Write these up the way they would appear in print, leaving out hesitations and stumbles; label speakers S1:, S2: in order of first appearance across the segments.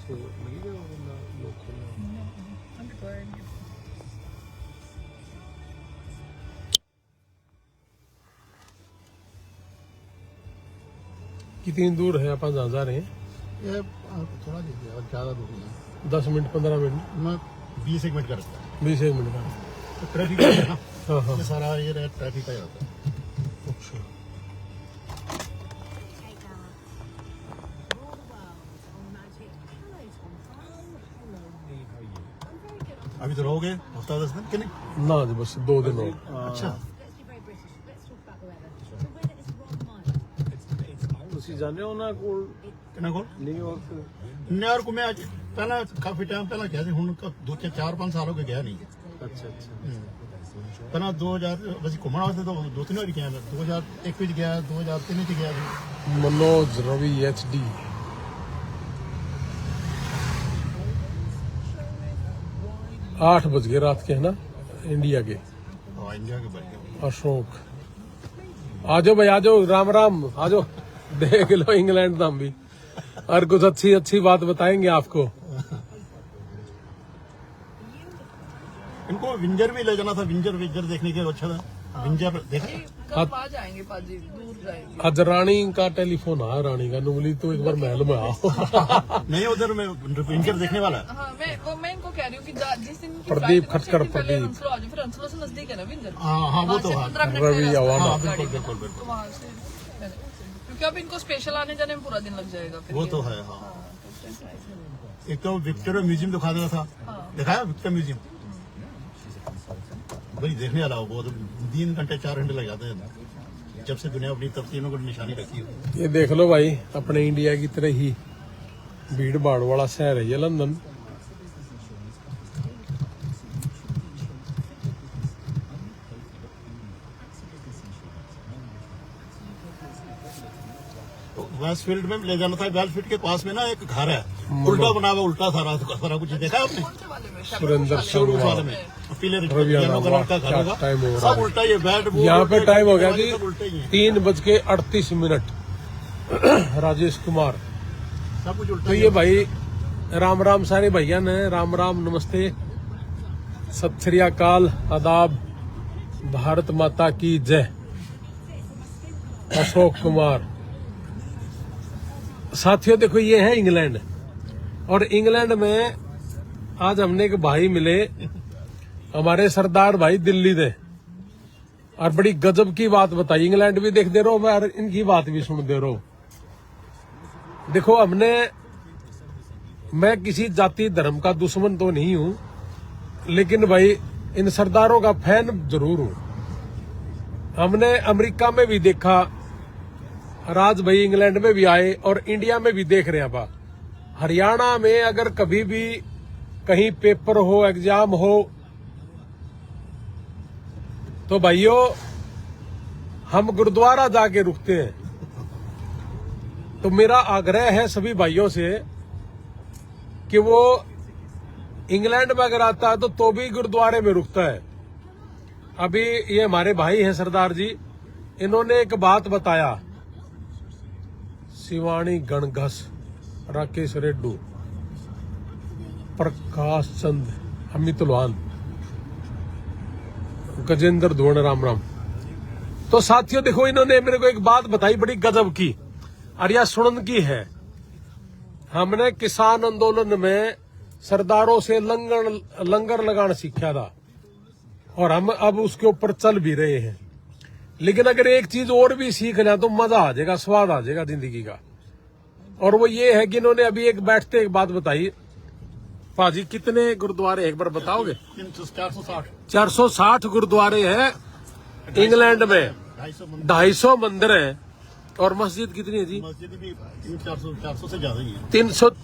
S1: So, मिल गया वो बंदा लोकल। कितनी दूर है आप जहाँ जा रहे हैं?
S2: ये थोड़ा दीजिए और ज़्यादा दूर नहीं
S1: 10 मिनट 15 मिनट?
S2: मैं 20 मिनट का रास्ता है।
S1: 20 मिनट का।
S2: तो ट्रैफिक है ना,
S1: हाँ हाँ।
S2: ये सारा ये ट्रैफिक का ही होता है।
S1: अच्छा।
S2: अभी तो रहोगे हफ्ता 10 दिन कि नहीं?
S1: ना जी बस 2 दिन हो।
S2: अच्छा
S1: ਤੁਸੀਂ ਜਾਣਦੇ ਹੋ ਨਾ ਕੋਲ
S2: कितना को
S1: न्यूयॉर्क?
S2: न्यूयॉर्क में आज पहला काफी टाइम पहला गया थी, हुण 4-5 सालों के गया नहीं।
S1: अच्छा अच्छा।
S2: पहला 2000 बस घूमने वास्ते तो 2-3 बार गया मैं। 2001 में गया, 2003 में गया थी।
S1: मनोज रवि HD। 8 बज गए रात के है ना इंडिया के।
S2: हाँ, इंडिया के बढ़ गया।
S1: अशोक आ जाओ भाई, आ जाओ, राम राम, आ जाओ, देख लो इंग्लैंड तो हम भी और कुछ अच्छी अच्छी बात बताएंगे आपको।
S2: इनको विंजर भी ले जाना था, विंजर देखने के अच्छा था। विंजर देखा?
S3: कब आ जाएंगे पाजी, दूर जाएंगे।
S1: आज रानी का टेलीफोन आया, रानी का नूमली तो एक बार महल में आओ।
S2: नहीं, उधर में विंजर देखने वाला है।
S3: हाँ, मैं इनको कह रही हूँ कि जिस दिन की
S1: प्रदीप
S3: flight है,
S1: खटकर,
S3: उससे पहले
S1: प्रदीप।
S3: हंसलो आ जाओ, फिर हंसलो से नजदीक है ना विंजर।
S2: हाँ वो तो है।
S3: 15 मिनट
S1: रवि
S3: का रास्ता
S1: अवाना।
S3: है
S2: हाँ,
S3: गाड़ी
S2: बिल्कुल
S3: का।
S2: बिल्कुल बिल्कुल।
S3: तो वहाँ से क्योंकि अब इनको स्पेशल आने जाने में पूरा दिन लग जाएगा फिर।
S2: वो
S3: ये।
S2: तो है। हाँ,
S3: हाँ, तो उससे nice है।
S2: एक तो विक्टोरिया म्यूजियम दिखा देना था।
S3: हाँ।
S2: दिखाया विक्टोरिया म्यूजियम? भाई देखने वाला हो, बहुत 3 घंटे 4 घंटे लग जाते हैं जब से दुनिया अपनी तब्दीलियों को निशानी रखी हो।
S1: ये देख लो भाई, अपने इंडिया की तरह ही भीड़ भाड़ वाला शहर है ये लंदन।
S2: तो वेस्टफील्ड में ले जाना था। वेस्टफील्ड के पास में ना एक घर है, उल्टा बना हुआ, उल्टा सारा कुछ देखा है आपने?
S3: कौन से वाले में?
S1: सुरेंद्र
S2: शोरूम
S1: शर्मा।
S2: वाले में पीले
S1: रवियाना,
S2: येलो कलर का घर
S1: क्या
S2: होगा,
S1: टाइम हो रहा
S2: सब
S1: है।
S2: उल्टा। ये बैट बॉल
S1: यहाँ पे टाइम हो गया जी
S2: सब उल्टे ही है।
S1: 3:38। राजेश कुमार।
S2: सब कुछ उल्टा
S1: तो
S2: ही
S1: ये
S2: है।
S1: भाई राम राम सारे भैया ने, राम राम, नमस्ते, सत श्री अकाल, आदाब, भारत माता की जय। अशोक कुमार। साथियों देखो, ये है इंग्लैंड, और इंग्लैंड में आज हमने एक भाई मिले, हमारे सरदार भाई दिल्ली दे, और बड़ी गजब की बात बताई। इंग्लैंड भी देखते रहो और इनकी बात भी सुनते रहो। देखो, मैं किसी जाति धर्म का दुश्मन तो नहीं हूं, लेकिन भाई इन सरदारों का फैन जरूर हूं। हमने अमेरिका में भी देखा, राज भाई इंग्लैंड में भी आए, और इंडिया में भी देख रहे हैं। बा हरियाणा में अगर कभी भी कहीं पेपर हो, एग्जाम हो, तो भाइयों हम गुरुद्वारा जाके रुकते हैं। तो मेरा आग्रह है सभी भाइयों से कि वो इंग्लैंड में अगर आता है तो भी गुरुद्वारे में रुकता है। अभी ये हमारे भाई हैं सरदार जी, इन्होंने एक बात बताया। शिवानी गणघस, राकेश रेड्डू, प्रकाश चंद, अमित लोहान, गजेंद्र धोन, राम राम। तो साथियों देखो, इन्होंने मेरे को एक बात बताई बड़ी गजब की, और यह सुनन की है। हमने किसान आंदोलन में सरदारों से लंगर लगाना सीखा था, और हम अब उसके ऊपर चल भी रहे हैं। लेकिन अगर एक चीज और भी सीख लें तो मजा आ जाएगा, स्वाद आ जाएगा जिंदगी का। और वो ये है कि इन्होंने अभी एक बैठते एक बात बताई। पाजी कितने गुरुद्वारे एक बार बताओगे? 460 गुरुद्वारे हैं इंग्लैंड में, 250 मंदिर हैं, और मस्जिद कितनी है जी?
S2: मस्जिद भी 400 से ज्यादा ही है।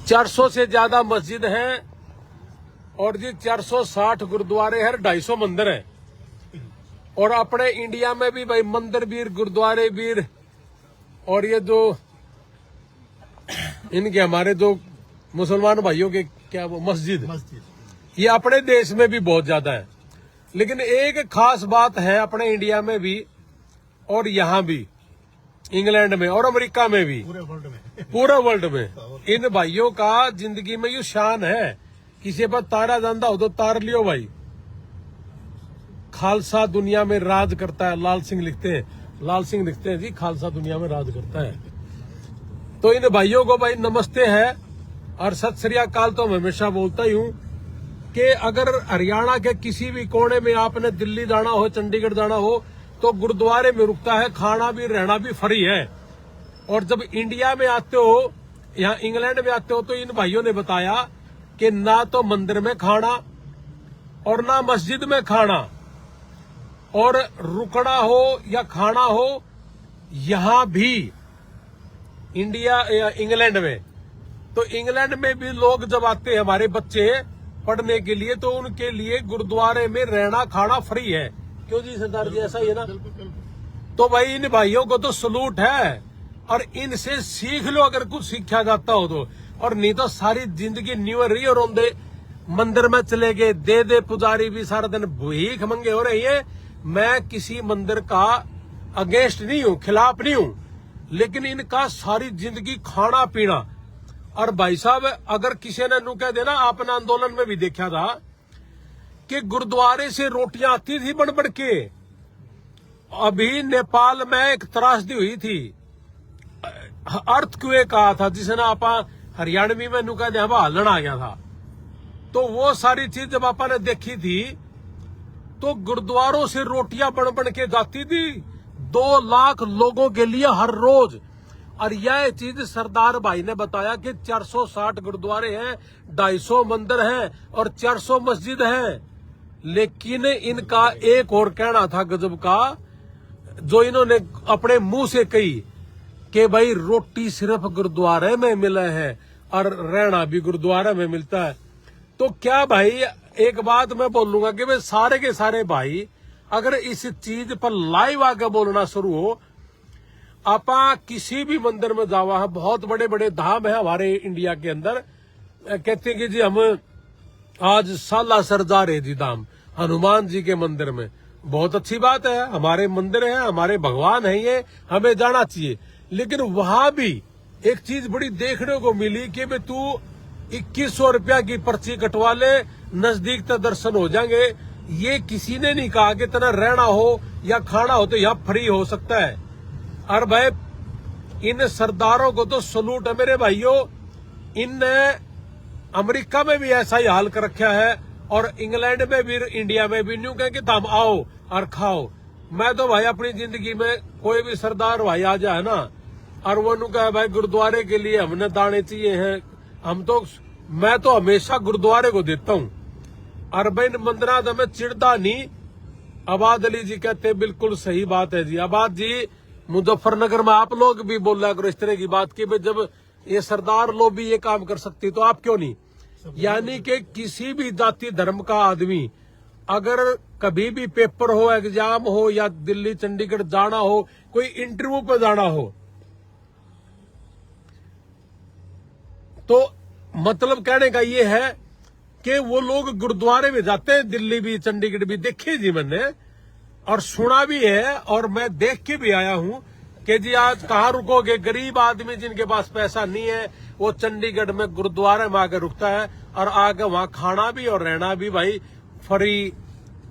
S1: 400 से ज्यादा मस्जिद हैं, और जी 460 गुरुद्वारे हैं, 250 मंदिर हैं। और अपने इंडिया में भी भाई मंदिर वीर, गुरुद्वारे वीर, और ये जो इनके हमारे जो मुसलमान भाइयों के क्या वो मस्जिद, ये अपने देश में भी बहुत ज्यादा है। लेकिन एक खास बात है अपने इंडिया में भी और यहाँ भी, इंग्लैंड में और अमेरिका में भी,
S2: पूरे वर्ल्ड में।
S1: पूरा वर्ल्ड में। इन भाइयों का जिंदगी में ये शान है, किसी पर तारा जांदा हो तो तार लियो भाई। खालसा दुनिया में राज करता है, लाल सिंह लिखते हैं, लाल सिंह लिखते हैं जी, खालसा दुनिया में राज करता है। तो इन भाइयों को भाई नमस्ते है और सत श्री अकाल। तो मैं हमेशा बोलता ही हूं कि अगर हरियाणा के किसी भी कोने में आपने दिल्ली जाना हो, चंडीगढ़ जाना हो, तो गुरुद्वारे में रुकता है, खाना भी रहना भी फ्री है। और जब इंडिया में आते हो, यहाँ इंग्लैंड में आते हो, तो इन भाइयों ने बताया कि ना तो मंदिर में खाना और ना मस्जिद में खाना, और रुकना हो या खाना हो यहां भी इंडिया या इंग्लैंड में। तो इंग्लैंड में भी लोग जब आते हैं हमारे बच्चे पढ़ने के लिए, तो उनके लिए गुरुद्वारे में रहना खाना फ्री है। क्यों जी सरदार जी, ऐसा ही है ना? तो भाई इन भाइयों को तो सलूट है, और इनसे सीख लो अगर कुछ सीखा जाता हो तो। और नहीं तो सारी जिंदगी न्यू रही और रोंदे मंदिर में चले गए, दे दे पुजारी भी सारा दिन भीख मंगे हो रही है। मैं किसी मंदिर का अगेंस्ट नहीं हूं, खिलाफ नहीं हूं, लेकिन इनका सारी जिंदगी खाना पीना। और भाई साहब, अगर किसी ने नू कह देना, आपने आंदोलन में भी देखा था कि गुरुद्वारे से रोटियां आती थी बन बन के। अभी नेपाल में एक त्रासदी हुई थी, अर्थक्वेक कहा था, जिसने आप हरियाणवी में नू कह दे हलन आ गया था। तो वो सारी चीज जब आपा ने देखी थी, तो गुरुद्वारों से रोटियां बन बन के जाती थी 2 लाख लोगों के लिए हर रोज। और यह चीज सरदार भाई ने बताया कि 460 गुरुद्वारे हैं, 250 मंदिर हैं और 400 मस्जिद हैं। लेकिन इनका एक और कहना था गजब का, जो इन्होंने अपने मुंह से कही कि भाई रोटी सिर्फ गुरुद्वारे में मिले है और रहना भी गुरुद्वारे में मिलता है। तो क्या भाई, एक बात मैं बोलूंगा कि भाई सारे के सारे भाई अगर इस चीज पर लाइव आके बोलना शुरू हो, आपा किसी भी मंदिर में जावा है, बहुत बड़े बड़े धाम है हमारे इंडिया के अंदर, कहते हैं कि जी हम आज सालासर जा रहे जी धाम, हनुमान जी के मंदिर में। बहुत अच्छी बात है, हमारे मंदिर है, हमारे भगवान है, ये हमें जाना चाहिए। लेकिन वहां भी एक चीज बड़ी देखने को मिली कि भाई तू 2100 रुपया की पर्ची कटवा ले, नजदीक तक दर्शन हो जाएंगे। ये किसी ने नहीं कहा कि तना रहना हो या खाना हो तो यहाँ फ्री हो सकता है। और भाई इन सरदारों को तो सलूट है मेरे भाइयों। इनने अमेरिका में भी ऐसा ही हाल कर रखा है, और इंग्लैंड में भी, इंडिया में भी। न्यू कहें कि तुम आओ और खाओ। मैं तो भाई अपनी जिंदगी में कोई भी सरदार भाई आ जाए ना, और वो नु कहे भाई गुरुद्वारे के लिए हमने दाने चाहिए हैं, मैं तो हमेशा गुरुद्वारे को देता हूं। और भाई मंदिरा तो मैं चिड़दा नहीं। आबाद अली जी कहते बिल्कुल सही बात है जी। आबाद जी, मुजफ्फरनगर में आप लोग भी बोल रहा करो इस तरह की बात की भाई जब ये सरदार लोग भी ये काम कर सकती तो आप क्यों नहीं। यानी कि किसी भी जाति धर्म का आदमी अगर कभी भी पेपर हो, एग्जाम हो, या दिल्ली चंडीगढ़ जाना हो, कोई इंटरव्यू पे जाना हो, तो मतलब कहने का ये है कि वो लोग गुरुद्वारे में जाते हैं। दिल्ली भी चंडीगढ़ भी देखे जी मैंने, और सुना भी है, और मैं देख के भी आया हूं कि जी आज कहाँ रुकोगे। गरीब आदमी जिनके पास पैसा नहीं है, वो चंडीगढ़ में गुरुद्वारे में आकर रुकता है, और आगे वहां खाना भी और रहना भी भाई फ्री।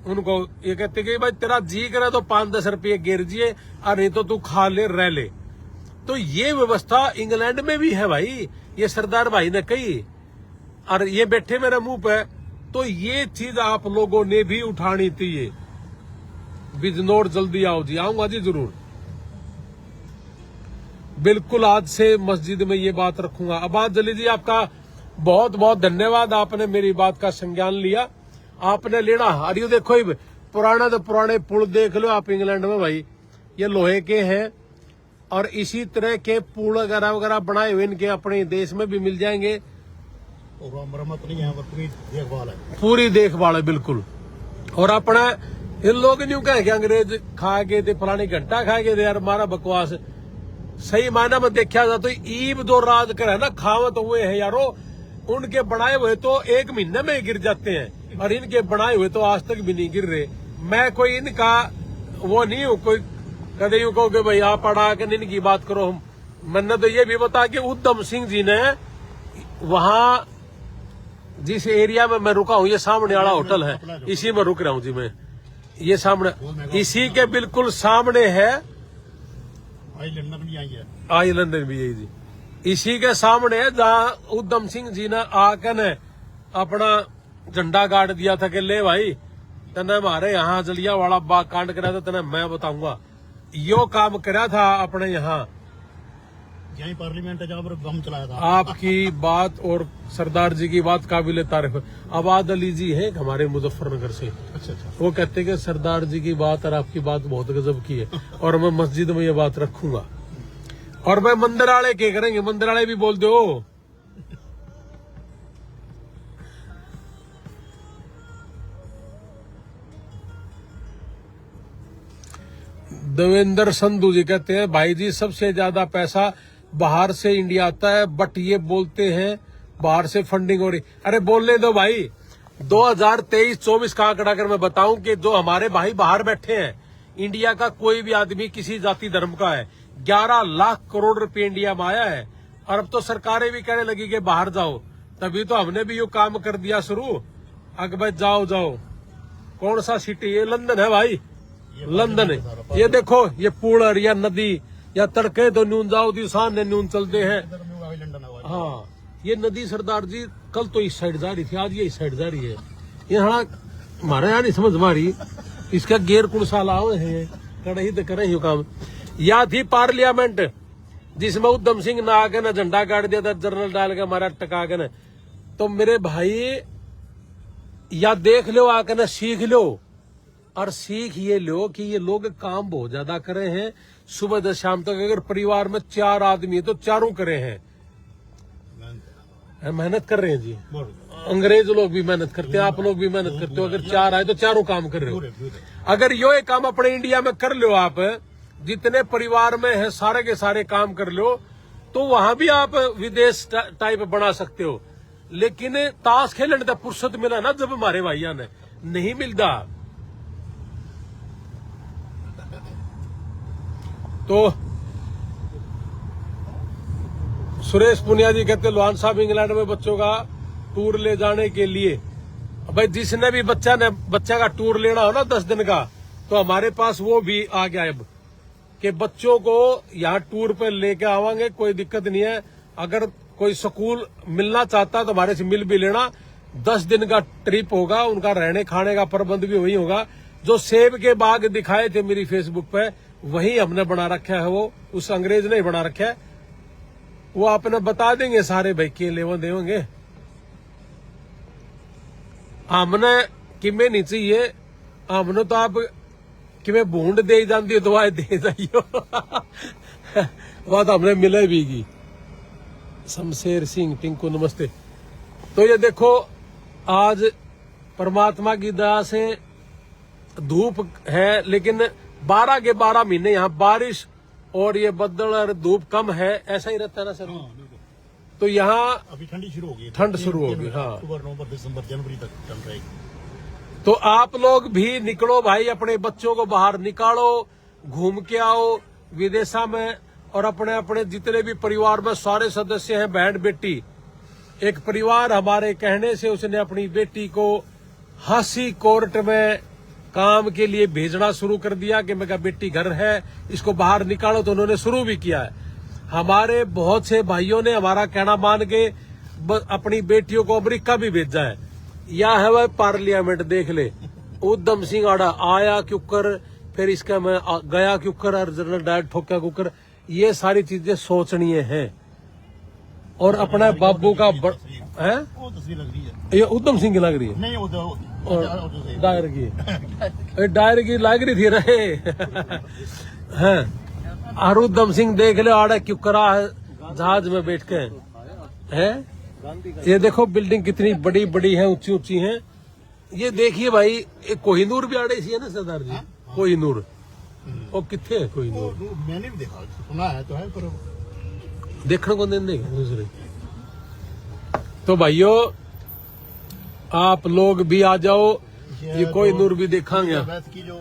S1: उनको ये कहते कि भाई तेरा जी करे तो 5-10 रुपये गिर जिए, और नहीं तो तू खा ले रह ले। तो ये व्यवस्था इंग्लैंड में भी है भाई, ये सरदार भाई ने कही, और ये बैठे मेरे मुंह पे। तो ये चीज आप लोगों ने भी उठानी चाहिए। बिजनौर जल्दी आओ जी। आऊंगा जी जरूर, बिल्कुल आज से मस्जिद में ये बात रखूंगा। आबाद जली जी, आपका बहुत बहुत धन्यवाद, आपने मेरी बात का संज्ञान लिया। आपने लेना। अरे ये देखो, पुराना तो पुराने पुल देख लो आप इंग्लैंड में भाई, ये लोहे के हैं, और इसी तरह के पुल वगैरह वगैरह बनाए हुए इनके अपने देश में भी मिल जाएंगे।
S2: मरम्मत नहीं है, पूरी देखभाल है,
S1: पूरी देखभाल है बिल्कुल। और अपना इन लोग न्यू कह के अंग्रेज खा के थे, फलानी घंटा खा के थे यार, हमारा बकवास। सही मायना में देखा जाए तो ईब जो राज कर है ना, खावत हुए हैं यारो, उनके बनाए हुए तो 1 महीने में गिर जाते हैं, और इनके बनाए हुए तो आज तक भी नहीं गिर रहे। मैं कोई इनका वो नहीं हूं, कोई कदे यूं कहो कि भाई आप पढ़ा के इनकी बात करो। हम मैंने तो ये भी बताया कि उद्धम सिंह जी ने वहां जिस एरिया में मैं रुका हूँ, ये सामने वाला होटल है, इसी में रुक रहा हूँ जी मैं। ये सामने इसी के बिल्कुल सामने है,
S2: आई लंदन भी आई है,
S1: आई लंदन भी है जी, इसी के सामने है जहाँ उद्धम सिंह जी ने आकर ने अपना झंडा गाड़ दिया था कि ले भाई तने हमारे यहाँ जलियांवाला बाग कांड करा था, तने मैं बताऊंगा। यो काम करा था अपने यहाँ,
S2: यही पार्लियामेंट है जहाँ पर बम चलाया था।
S1: आपकी बात और सरदार जी की बात काबिल तारीफ है। आबाद अली जी है हमारे मुजफ्फरनगर से,
S2: अच्छा अच्छा।
S1: वो कहते हैं कि सरदार जी की बात और आपकी बात बहुत गजब की है, और मैं मस्जिद में ये बात रखूंगा। और मैं मंदिर वाले क्या करेंगे, मंदिर वाले भी बोल दो। देवेंद्र संधू जी कहते हैं भाई जी सबसे ज्यादा पैसा बाहर से इंडिया आता है, बट ये बोलते हैं बाहर से फंडिंग हो रही। अरे बोलने दो भाई, 2023-24 का आंकड़ा अगर मैं बताऊं कि जो हमारे भाई बाहर बैठे हैं, इंडिया का कोई भी आदमी किसी जाति धर्म का है, 11 लाख करोड़ रुपए इंडिया में आया है। और अब तो सरकारें भी कहने लगी कि बाहर जाओ, तभी तो हमने भी ये काम कर दिया शुरू। अगर भाई जाओ जाओ, कौन सा सिटी, ये लंदन है भाई, लंदन है। ये देखो ये पुल या नदी या तड़के तो न्यून जाओ दिशान ने न्यून चलते हैं। हाँ ये नदी सरदार जी कल तो इस साइड जा रही थी, आज ये इस साइड जा रही है। यहाँ हमारे यहाँ नहीं समझ मारी, इसका गेर कुड़साला है कड़ही तो करे ही काम। या थी पार्लियामेंट जिसमें उद्धम सिंह ने आके ना झंडा गाड़ दिया था, जर्नल डाल के हमारा टका के न। तो मेरे भाई या देख लो आके ना सीख लो, और सीख ये लो कि ये लोग काम बहुत ज्यादा करे हैं। सुबह से शाम तक अगर परिवार में 4 आदमी है तो चारों करे हैं, मेहनत कर रहे हैं जी। अंग्रेज लोग भी मेहनत करते हैं, आप लोग भी मेहनत करते हो। अगर 4 आए तो चारों काम कर रहे हो। अगर यो एक काम अपने इंडिया में कर लो, आप जितने परिवार में है सारे के सारे काम कर लो, तो वहां भी आप विदेश टाइप बना सकते हो। लेकिन ताश खेलने का फुर्सत मिला ना जब हमारे भाइयों ने, नहीं मिलता। तो सुरेश पुनिया जी कहते लोहान साहब इंग्लैंड में बच्चों का टूर ले जाने के लिए, भाई जिसने भी बच्चा का टूर लेना हो ना 10 दिन का, तो हमारे पास वो भी आ गया अब कि बच्चों को यहाँ टूर पे लेके आवांगे, कोई दिक्कत नहीं है। अगर कोई स्कूल मिलना चाहता है तो हमारे से मिल भी लेना। 10 दिन का ट्रिप होगा, उनका रहने खाने का प्रबंध भी वही होगा। जो सेब के बाग दिखाए थे मेरी फेसबुक पे, वही हमने बना रखा है, वो उस अंग्रेज ने बना रखा है। वो आपने बता देंगे सारे भाई के लेवन देंगे। हमने किमें नहीं चाहिए, हमने तो आप किमें बूंद दे जाती हो, दवाई दे जाइयो। बात हमने मिले भी की। शमशेर सिंह टिंकू नमस्ते। तो ये देखो आज परमात्मा की दया से धूप है, लेकिन 12 के 12 महीने यहाँ बारिश और ये बदल और धूप कम है, ऐसा ही रहता है ना सर। तो यहाँ
S2: अभी ठंडी शुरू होगी,
S1: ठंड शुरू होगी। हाँ
S2: अक्टूबर नवंबर दिसंबर जनवरी तक ठंड रहेगी।
S1: तो आप लोग भी निकलो भाई, अपने बच्चों को बाहर निकालो, घूम के आओ विदेशा में। और अपने अपने जितने भी परिवार में सारे सदस्य हैं, बहन बेटी, एक परिवार हमारे कहने से उसने अपनी बेटी को हांसी कोर्ट में काम के लिए भेजना शुरू कर दिया कि मेरा बेटी घर है, इसको बाहर निकालो। तो उन्होंने शुरू भी किया है। हमारे बहुत से भाइयों ने हमारा कहना मान के अपनी बेटियों को अमेरिका भी भेजा है। या है वह पार्लियामेंट देख ले, उद्धम सिंह आड़ा आया क्यों कर, फिर इसका मैं गया क्यों कर, और जनरल डायर ठोका क्यों कर। ये सारी चीजें सोचनीय हैं। और अपना बाबू का है,
S2: वो तस्वीर लग रही है,
S1: ये उद्धम सिंह की लग रही है,
S2: नहीं वो
S1: डायर की, डायर की लग रही थी रहे। हैं और उद्धम सिंह देख ले आड़ा क्यों करा है जहाज में बैठ के है। ये देखो बिल्डिंग कितनी बड़ी बड़ी है, ऊंची ऊंची है। ये देखिए भाई, एक कोहिनूर भी आड़े सी है ना सरदार जी। कोहिनूर वो कितने है कोहिनूर?
S2: मैंने भी देखा, सुना है तो है, पर
S1: देखने को नहीं दूसरे। तो भाइयों आप लोग भी आ जाओ, ये कोहिनूर भी देखांगे।
S2: की जो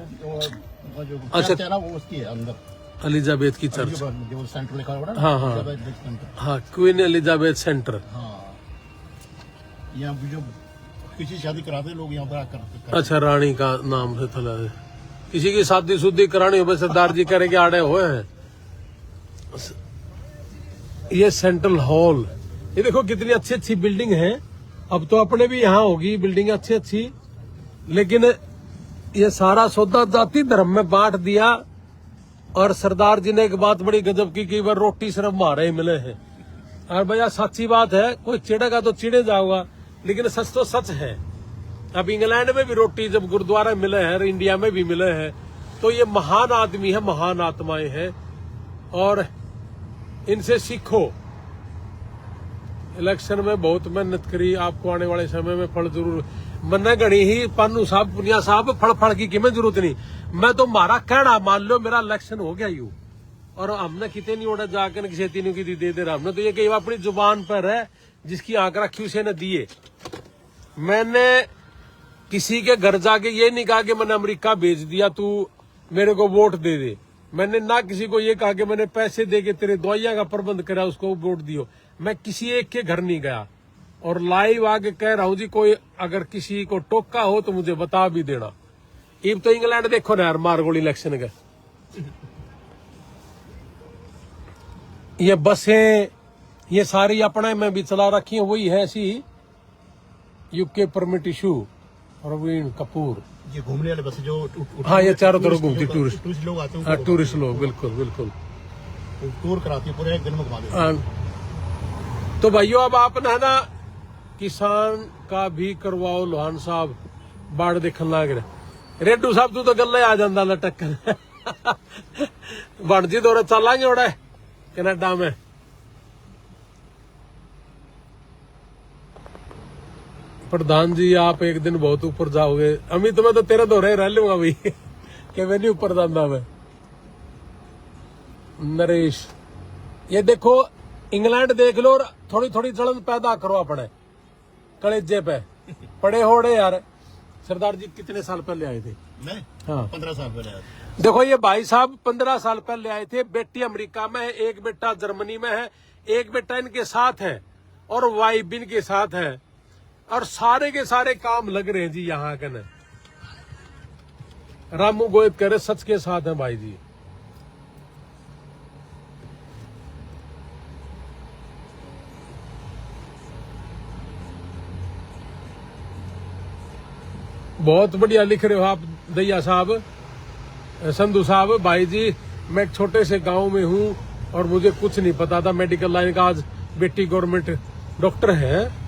S2: वो जो
S1: अच्छा।
S2: चर्च है ना, वो उसकी है अंदर,
S1: एलिजाबेथ की चर्च।
S2: जो सेंटर लिखा हुआ है ना,
S1: हाँ, हाँ।
S2: Elizabeth centre.
S1: हाँ, क्वीन एलिजाबेथ सेंटर।
S2: हाँ, यहाँ भी जो किसी शादी कराते हैं लोग यहाँ पर आकर।
S1: अच्छा, रानी का नाम से थला है। किसी की शादी शुद्धि करानी हो, सरदार जी करेंगे, आड़े हुए हैं। ये सेंट्रल हॉल, ये देखो कितनी अच्छी अच्छी बिल्डिंग है। अब तो अपने भी यहाँ होगी बिल्डिंग अच्छी अच्छी, लेकिन ये सारा सौदा जाति धर्म में बांट दिया। और सरदार जी ने एक बात बड़ी गजब की, कई बार रोटी सिर्फ मारे ही मिले हैं। और भैया सच्ची बात है, कोई चिड़ेगा तो चिड़े जाओगा, लेकिन सच तो सच है। अब इंग्लैंड में भी रोटी जब गुरुद्वारा मिले हैं, इंडिया में भी मिले हैं, तो ये महान आदमी है, महान आत्माएं हैं, और इनसे सीखो। इलेक्शन में बहुत मेहनत करी, आपको आने वाले समय में फल जरूर मन्ने गणी ही। पानू साहब, पुनिया साहब, फल की कीमत जरूरत नहीं। मैं तो मारा कहना मान लो मेरा इलेक्शन हो गया यू, और हमने कितने नहीं उड़ा जाकर किसी तीनों की दे दे रहा। हमने तो ये कही अपनी जुबान पर है, जिसकी आंख रखी उसे न दिए। मैंने किसी के घर जाके ये नहीं कहा कि मैंने अमेरिका भेज दिया, तू मेरे को वोट दे दे। मैंने ना किसी को ये कहा कि मैंने पैसे दे के तेरे दवाइयां का प्रबंध करा, उसको वोट दियो। मैं किसी एक के घर नहीं गया, और लाइव आके कह रहा हूं जी, कोई अगर किसी को टोका हो तो मुझे बता भी देना। इब तो इंग्लैंड देखो ना यार, मारगोल इलेक्शन का। ये बसें ये सारी अपने में भी चला रखी है, वही है ऐसी UK permit issue. Praveen Kapoor,
S2: ये घूमने वाले बस जो
S1: हाँ, ये चारों तरफ घूमती टूरिस्ट
S2: लोग आते हैं,
S1: टूरिस्ट लोग, बिल्कुल बिल्कुल
S2: टूर कराती है, पूरे एक दिन में घुमा देते हैं।
S1: तो भाइयों, अब आपने है ना किसान का भी करवाओ लोहान साहब, बाढ़ देखने लग रहे। रेड्डू साहब तू तो गले आ जाता लटक कर। बन जी दौरे चलांगे उड़े कनाडा में। प्रधान जी, आप एक दिन बहुत ऊपर जाओगे। अमित, मैं तो तेरे दौरे रह लूंगा भाई, कि मैं नहीं ऊपर जाता। मैं नरेश, ये देखो इंग्लैंड देख लो, और थोड़ी थोड़ी जलन पैदा करो अपने कलेजे पे। पड़े होड़े यार। सरदार जी कितने साल पहले आए थे?
S2: मैं
S1: हाँ,
S2: 15 साल पहले आया था।
S1: देखो ये भाई साहब 15 साल पहले आए थे। बेटी अमेरिका में है, एक बेटा जर्मनी में है, एक बेटा इनके साथ है, और वाइफ भी इनके साथ है, और सारे के सारे काम लग रहे हैं जी यहाँ के। न रामू गोयत कह रहे सच के साथ है भाई जी। बहुत बढ़िया लिख रहे हो आप दैया साहब, संधू साहब। भाई जी, मैं एक छोटे से गांव में हूँ, और मुझे कुछ नहीं पता था मेडिकल लाइन का। आज बेटी गवर्नमेंट डॉक्टर है,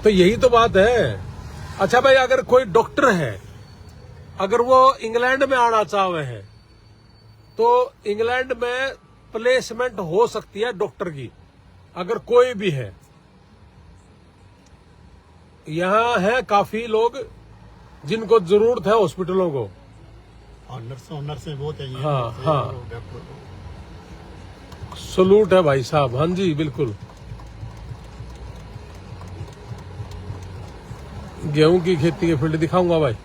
S1: तो यही तो बात है। अच्छा भाई, अगर कोई डॉक्टर है, अगर वो इंग्लैंड में आना चाहे हैं, तो इंग्लैंड में प्लेसमेंट हो सकती है डॉक्टर की, अगर कोई भी है। यहाँ है काफी लोग जिनको जरूरत है हॉस्पिटलों को।
S2: और नर्सें बहुत है।
S1: हाँ, हाँ, सलूट है भाई साहब। हाँ जी, बिल्कुल। गेहूं की खेती के फील्ड दिखाऊंगा भाई।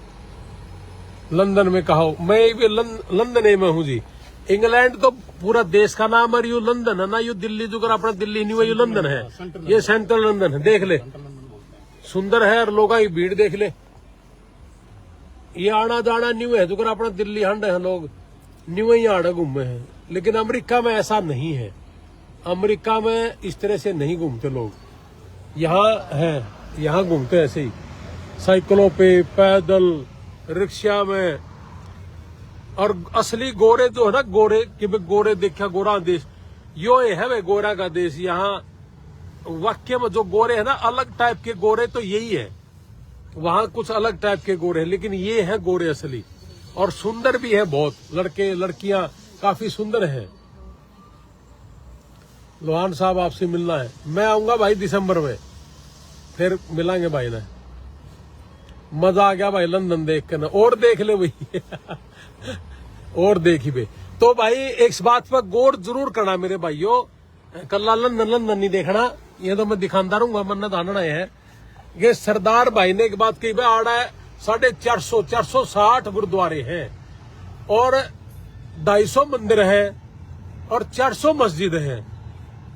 S1: लंदन में कहा, मैं भी लंदन में हूँ जी। इंग्लैंड तो पूरा देश का नाम है, यू लंदन है ना, यू दिल्ली जो अपना दिल्ली नहीं हुआ, यू लंदन है। ये सेंट्रल लंदन है, देख ले, सुंदर है, और लोगों की भीड़ देख ले। ये आना जाना न्यू है, जो अपना दिल्ली हंड है, लोग न्यू ही आड़े घूमे हैं। लेकिन अमेरिका में ऐसा नहीं है। अमेरिका में इस तरह से नहीं घूमते लोग। यहाँ है, यहाँ घूमते ऐसे ही, साइकिलों पे, पैदल, रिक्शा में। और असली गोरे जो है ना, गोरे कि गोरे देखा गोरा देश, यो है वे गोरा का देश। यहाँ वाक्य में जो गोरे है ना, अलग टाइप के गोरे तो यही है। वहां कुछ अलग टाइप के गोरे हैं, लेकिन ये है गोरे असली, और सुंदर भी है बहुत। लड़के लड़कियां काफी सुंदर हैं। लोहान साहब, आपसे मिलना है। मैं आऊंगा भाई दिसंबर में, फिर मिलांगे भाई ने। मजा आ गया भाई लंदन देख कर ना, और देख ले भाई। और देखी भाई। तो भाई एक बात पर गौर जरूर करना मेरे भाइयों, कल्ला लंदन नहीं देखना, ये तो मैं दिखाता रहूंगा। मन धारणा है कि सरदार भाई ने एक बात कही, भाई आड़ा 450 460 गुरुद्वारे हैं और 250 मंदिर हैं और 400 मस्जिद हैं,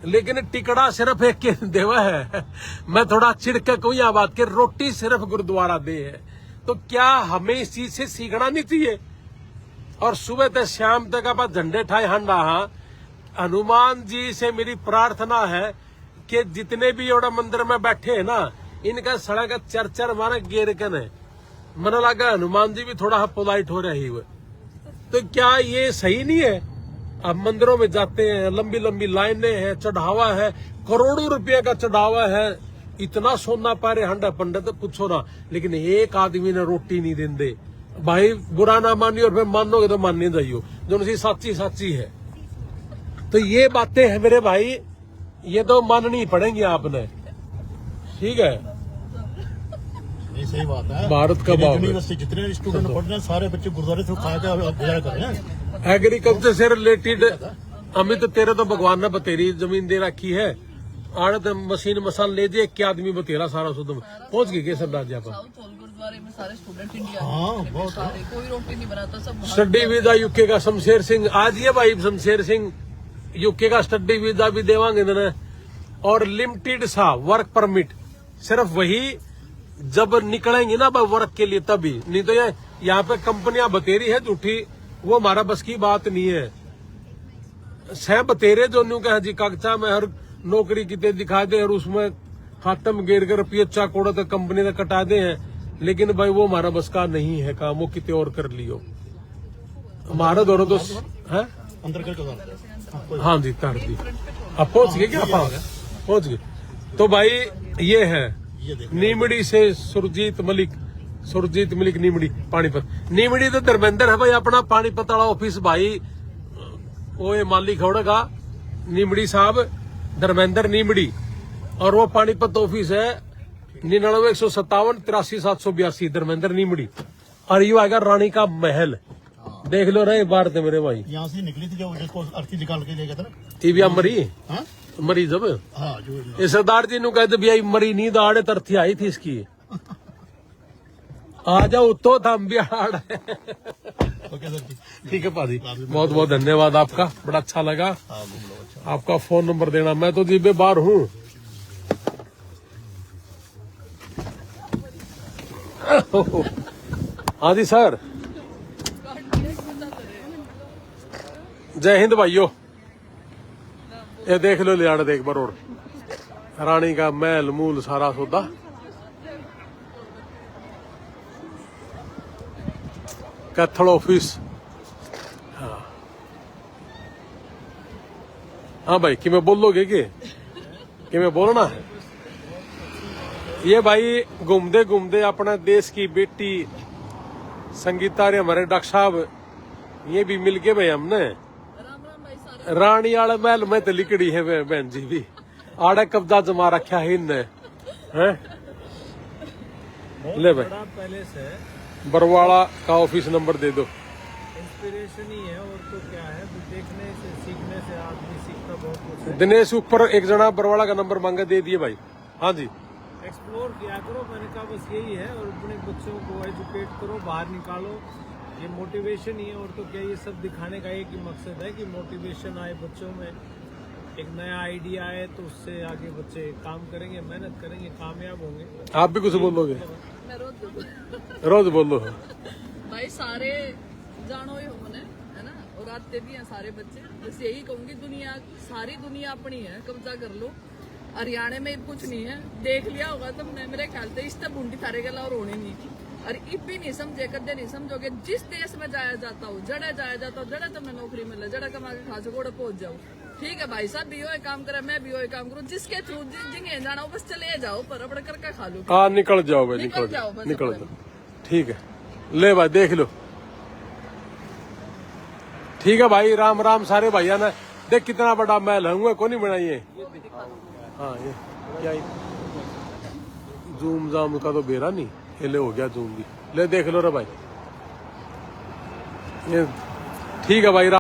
S1: लेकिन टिकड़ा सिर्फ एक के देवा है। मैं थोड़ा चिढ़ के कहूँ यह बात कि रोटी सिर्फ गुरुद्वारा दे है। तो क्या हमें इस चीज से सीखना नहीं चाहिए? और सुबह से शाम तक आप झंडे ठाए हंडा। हनुमान जी से मेरी प्रार्थना है कि जितने भी योड़ा मंदिर में बैठे हैं ना, इनका सड़क चर मारे गेर कन है। मन लगा हनुमान जी भी थोड़ा पोलाइट हो रही हुए। तो क्या ये सही नहीं है? अब मंदिरों में जाते हैं, लंबी लंबी लाइनें हैं, चढ़ावा है, करोड़ों रुपए का चढ़ावा है, इतना सोना पारे हंडा पंडा तो पूछो ना, लेकिन एक आदमी ने रोटी नहीं देंदे। भाई बुरा ना मानियो और फिर मानोगे तो मानने जाइयो, जो उनकी साची है। तो ये बातें हैं मेरे भाई, ये तो माननी पड़ेंगी आपने, ठीक है।
S2: ये सही बात है।
S1: भारत का भाव है।
S2: यूनिवर्सिटी जितने स्टूडेंट पढ़ रहे हैं सारे बच्चे गुरुद्वारे से खा के गुजारा कर रहे हैं।
S1: एग्रीकल्चर से रिलेटेड अमित तेरे तो भगवान ने बतेरी जमीन दे रखी है, आड़त मशीन मसाल ले जे क्या आदमी बतेरा सारा सुध पहुंच गई के सरदार जी आप
S3: साउथ हॉल गुरुद्वारे में सारे स्टूडेंट इंडिया
S2: हाँ, बहुत
S3: सारे, कोई रोटी नहीं बनाता, सब बाहर।
S1: स्टडी वीजा यूके का शमशेर सिंह आज ये भाई शमशेर सिंह यूके का स्टडी वीजा भी देवांगे ना। और लिमिटेड सा वर्क परमिट सिर्फ वही जब निकलेंगे ना वर्क के लिए तभी, नहीं तो ये यहाँ पे कंपनियां बतेरी है झूठी, वो हमारा बस की बात नहीं है। सह बतेरे जो न्यू कहा जी कागजा में हर नौकरी कितने दिखा दे और उसमें खातम गेर कर पियच्चा कोड़ा तो कंपनी ने कटा दे हैं, लेकिन भाई वो हमारा बस का नहीं है काम, वो कितने और कर लियो हमारा दोनों तो है
S2: अंदर करके।
S1: हाँ जी कर दी। अब पहुंच गए क्या आप? पहुंच गए। तो भाई ये है नीमड़ी से सुरजीत मलिक नीमड़ी पानीपत। नीमड़ी तो धर्मेंद्र है भाई अपना पानीपत वाला ऑफिस भाई, वो ये मालिक होगा नीमड़ी साहब धर्मेंद्र नीमड़ी, और वो पानीपत ऑफिस है 99 157 83 782 धर्मेंद्र नीमड़ी। और ये आएगा रानी का महल, देख लो रहे बार थे मेरे भाई।
S2: यहाँ से निकली थी जो जिसको अर्थी निकाल के ले गया था ना,
S1: टीवी मरी
S2: हाँ?
S1: मरी जब
S2: हाँ, जो
S1: ये सरदार जी नु कहते भैया मरी नींद आड़े तरथी आई थी इसकी, आ जाओ तो थम भी आड़।
S2: ओके सर जी।
S1: ठीक है पाजी, बहुत बहुत धन्यवाद आपका, बड़ा अच्छा लगा
S2: हाँ, घूम लो। अच्छा,
S1: आपका फोन नंबर देना। मैं तो जी बाहर हूँ। हाँ जी सर, जय हिंद भाइयों। ये देख लो लियाड़ देख बरोड़ रानी का महल मूल सारा सौदा। कैथल ऑफिस। हाँ भाई कि मैं बोलोगे कि मैं बोलना है? ये भाई घूमते घूमते अपना देश की बेटी संगीता रे हमारे डॉक्टर साहब ये भी मिल गए भाई हमने। रानी वाले महल में तो लिकड़ी है बहन जी भी, आड़े कब्जा जमा रखा है इनने, हैं? ले भाई
S4: पहले से
S1: बरवाड़ा का ऑफिस नंबर दे दो।
S4: इंस्पिरेशन ही है और तो क्या है, देखने से सीखने से आदमी सीखता बहुत कुछ है।
S1: दिनेश ऊपर एक जना बरवाड़ा का नंबर मांगा, दे दिए भाई। हाँ जी,
S4: एक्सप्लोर किया करो, मैंने कहा बस यही है, और अपने बच्चों को एजुकेट करो, बाहर निकालो, ये मोटिवेशन ही है। और तो क्या, ये सब दिखाने का एक ही मकसद है कि मोटिवेशन आए बच्चों में, एक नया आइडिया आए, तो उससे आगे बच्चे काम करेंगे, मेहनत करेंगे, कामयाब होंगे।
S1: आप भी कुछ बोलोगे?
S3: मैं
S1: रोज बोलो।
S3: भाई सारे जानो ही होने है ना, और आते भी हैं सारे बच्चे। बस यही कहूंगी, सारी दुनिया अपनी है, कब्जा कर लो। हरियाणा में कुछ नहीं है, देख लिया होगा तुमने, मेरे ख्याल से इस तक बूंदी थारे गला और होने नहीं। और इब भी नहीं समझे, कदे नहीं समझोगे। जिस देश में जाया जाता हो, जड़े जाया जाता हो, जड़े तुम्हें नौकरी मिले, जड़े कमा के खा सको, पहुंच जाओ। ठीक है भाई साहब, भी हो काम करे, मैं भी हो काम करूँ, जिसके थ्रू जिंगे जाना हो बस चले जाओ, पर अपने करके खा लो।
S1: हाँ निकल जाओ भाई, निकल जाओ। ठीक है, ले भाई देख लो। ठीक है भाई, राम राम सारे भैया ने। देख कितना बड़ा महल है, कौन नहीं बनाइए। हाँ ये क्या जूम जाम का तो बेरा नहीं, ले हो गया जूम भी। ले देख लो रे भाई, ये ठीक है भाई।